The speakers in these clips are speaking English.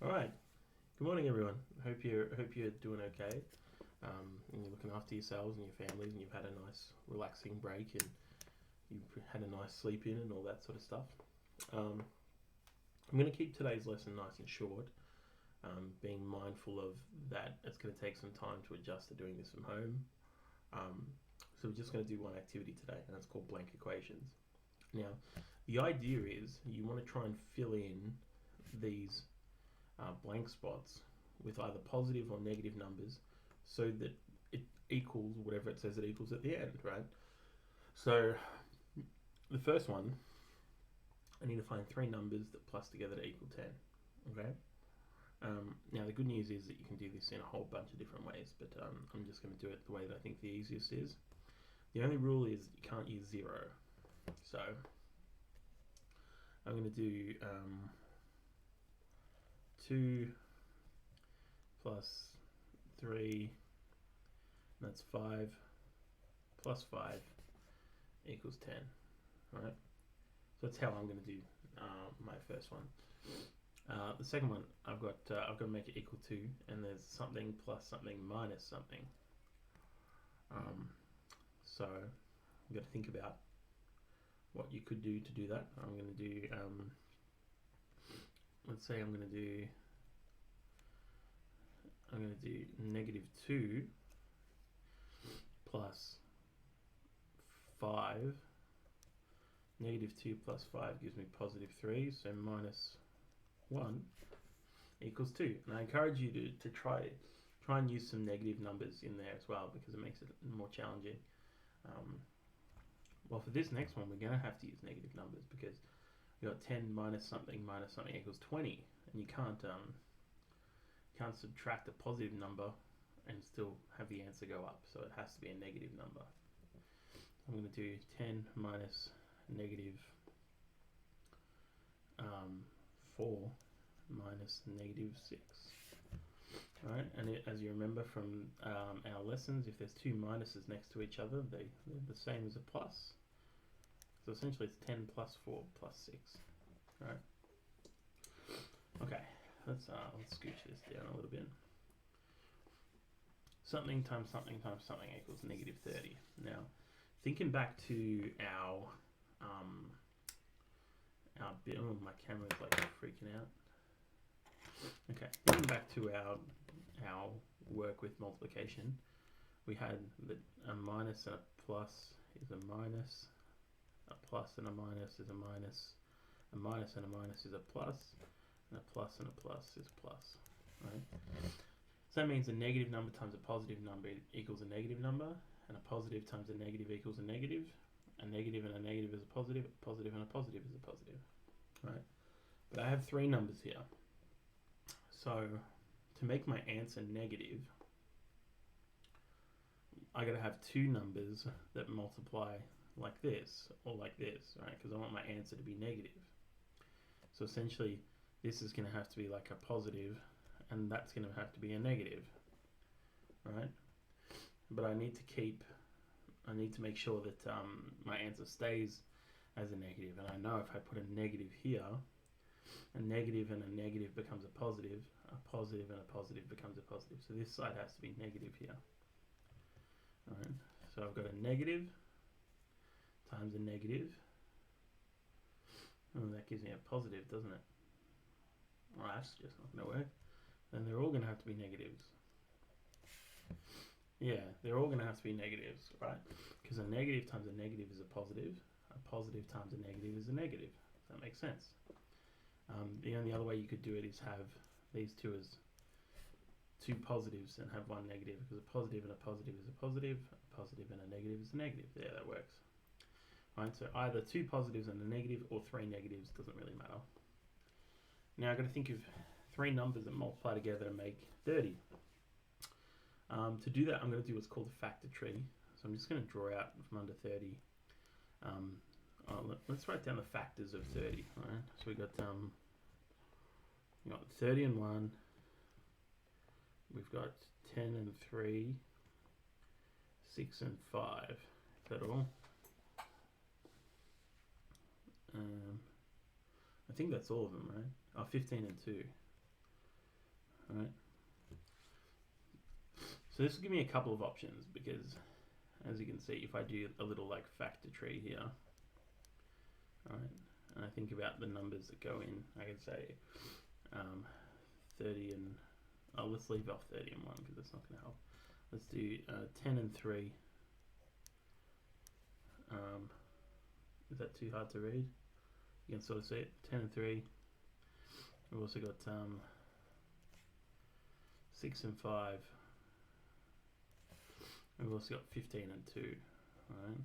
All right. Good morning, everyone. Hope you're doing okay. And you're looking after yourselves and your families, and you've had a nice, relaxing break, and you've had a nice sleep in, and all that sort of stuff. Um, I'm going to keep today's lesson nice and short, being mindful of that. It's going to take some time to adjust to doing this from home. Um, so we're just going to do one activity today, and it's called blank equations. Now, the idea is you want to try and fill in these blank spots with either positive or negative numbers so that it equals whatever it says it equals at the end, right? So the first one, I need to find three numbers that plus together to equal 10, okay? Now the good news is that you can do this in a whole bunch of different ways, but I'm just going to do it the way that I think the easiest is. The only rule is you can't use 0. So I'm going to do 2 plus 3, that's 5, plus 5 equals 10, right? So that's how I'm going to do my first one. The second one, I've got to make it equal to, and there's something plus something minus something. So you've got to think about what you could do to do that. I'm going to do, let's say I'm going to do negative 2 plus 5. Negative 2 plus 5 gives me positive 3, so minus 1 equals 2. And I encourage you to try and use some negative numbers in there as well, because it makes it more challenging. Well, for this next one, we're going to have to use negative numbers because we've got 10 minus something equals 20, and you can't subtract a positive number and still have the answer go up, so it has to be a negative number. I'm going to do 10 minus negative 4 minus negative 6. Right, and as you remember from our lessons, if there's two minuses next to each other, they're the same as a plus. So essentially it's 10 plus 4 plus 6. Right. Okay, let's scooch this down a little bit. Something times something times something equals negative 30. Now, thinking back to our bit, oh, my camera's like freaking out. Okay, thinking back to our work with multiplication, we had that a minus and a plus is a minus, a plus and a minus is a minus, a minus and a minus is a plus, and a plus and a plus is plus, right? So that means a negative number times a positive number equals a negative number, and a positive times a negative equals a negative and a negative is a positive and a positive is a positive, right? But I have three numbers here. So to make my answer negative, I gotta have two numbers that multiply like this or like this, right? Because I want my answer to be negative. So essentially, this is gonna have to be like a positive, and that's gonna have to be a negative, right? But I need to make sure that my answer stays as a negative, and I know if I put a negative here, a negative and a negative becomes a positive and a positive becomes a positive. So this side has to be negative here. Alright, so I've got a negative times a negative. Oh, that gives me a positive, doesn't it? Well, that's just not going to work. Then they're all going to have to be negatives. Yeah, they're all going to have to be negatives, right? Because a negative times a negative is a positive times a negative is a negative. Does that make sense? The only other way you could do it is have these two as two positives and have one negative, because a positive and a positive is a positive and a negative is a negative. Yeah, that works. Right, so either two positives and a negative or three negatives, doesn't really matter. Now I've got to think of three numbers that multiply together to make 30. To do that, I'm going to do what's called a factor tree. So I'm just going to draw out from under 30. Let's write down the factors of 30. Right? So we got 30 and 1. We've got 10 and 3, 6 and 5. Is that all? I think that's all of them, right? 15 and 2. Alright. So this will give me a couple of options because, as you can see, if I do a little like factor tree here, alright, and I think about the numbers that go in, I can say 30 and, let's leave off 30 and 1 because that's not going to help. Let's do 10 and 3. Is that too hard to read? You can sort of see it. 10 and 3. We've also got 6 and 5. We've also got 15 and 2. Alright.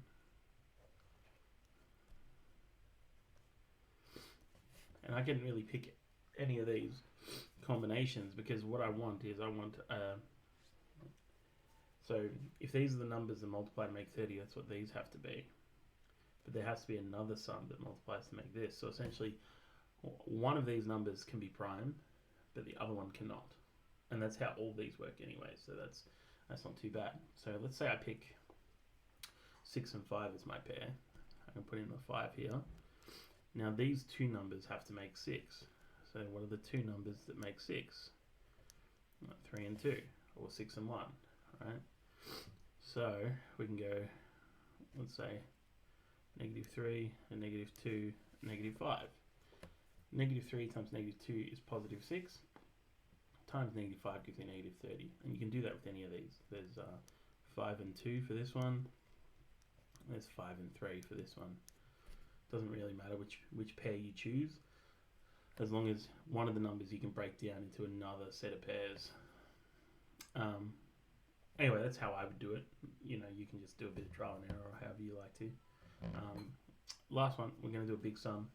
And I can really pick any of these combinations because what I want is so if these are the numbers that multiply to make 30, that's what these have to be. But there has to be another sum that multiplies to make this. So essentially, one of these numbers can be prime, but the other one cannot. And that's how all these work anyway, so that's not too bad. So let's say I pick 6 and 5 as my pair. I can put in the 5 here. Now these two numbers have to make 6. So what are the two numbers that make 6? 3 and 2, or 6 and 1, right? So we can go, let's say, -3 and -2, -5. -3 times -2 is +6, times -5 gives you -30. And you can do that with any of these. There's 5 and 2 for this one. There's 5 and 3 for this one. Doesn't really matter which pair you choose, as long as one of the numbers you can break down into another set of pairs. Anyway, that's how I would do it. You know, you can just do a bit of trial and error or however you like to. Last one, we're going to do a big sum.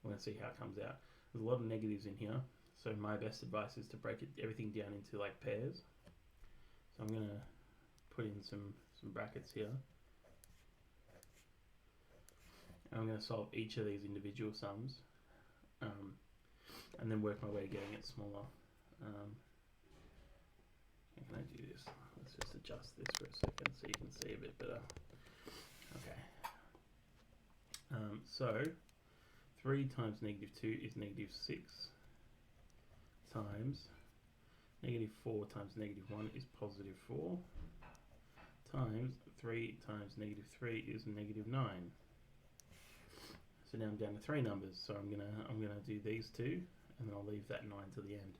We're going to see how it comes out. There's a lot of negatives in here, so my best advice is to break everything down into like pairs. So I'm going to put in some brackets here. And I'm going to solve each of these individual sums, and then work my way to getting it smaller. How can I do this? Let's just adjust this for a second so you can see a bit better. Okay. So 3 times -2 is -6 times -4 times -1 is +4 times 3 times -3 is -9. So now I'm down to 3 numbers. So I'm gonna do these two, and then I'll leave that 9 to the end.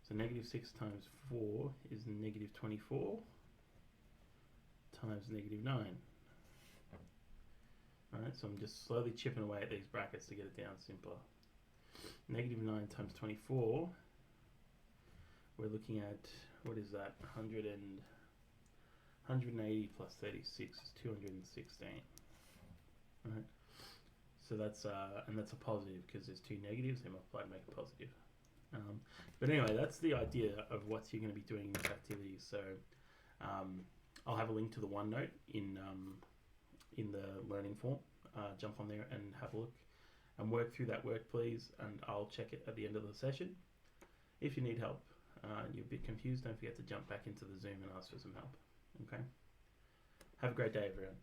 So -6 times 4 is -24 times -9. Alright, so I'm just slowly chipping away at these brackets to get it down simpler. -9 times 24, we're looking at, what is that? 180 plus 36 is 216. Alright, so that's and that's a positive because there's two negatives, they multiply to make a positive. But anyway, that's the idea of what you're going to be doing in this activity. So I'll have a link to the OneNote in the learning form. Jump on there and have a look and work through that work, please, and I'll check it at the end of the session. If you need help and you're a bit confused, don't forget to jump back into the Zoom and ask for some help. Okay? Have a great day, everyone.